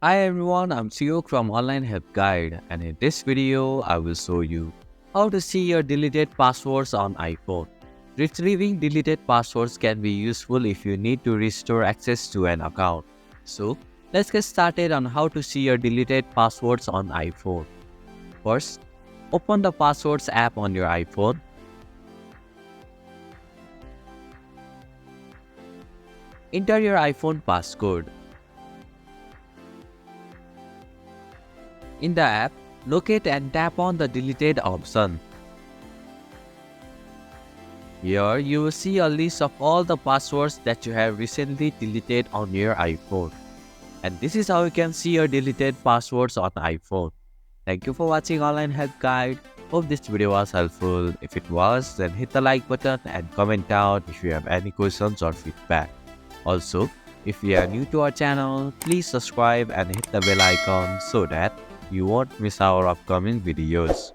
Hi everyone, I'm Siok from Online Help Guide, and in this video I will show you how to see your deleted passwords on iPhone. Retrieving deleted passwords can be useful if you need to restore access to an account. So, let's get started on how to see your deleted passwords on iPhone. First, open the Passwords app on your iPhone. Enter your iPhone passcode. In the app, locate and tap on the deleted option. Here, you will see a list of all the passwords that you have recently deleted on your iPhone. And this is how you can see your deleted passwords on iPhone. Thank you for watching Online Help Guide. Hope this video was helpful. If it was, then hit the like button and comment down if you have any questions or feedback. Also, if you are new to our channel, please subscribe and hit the bell icon so that you won't miss our upcoming videos.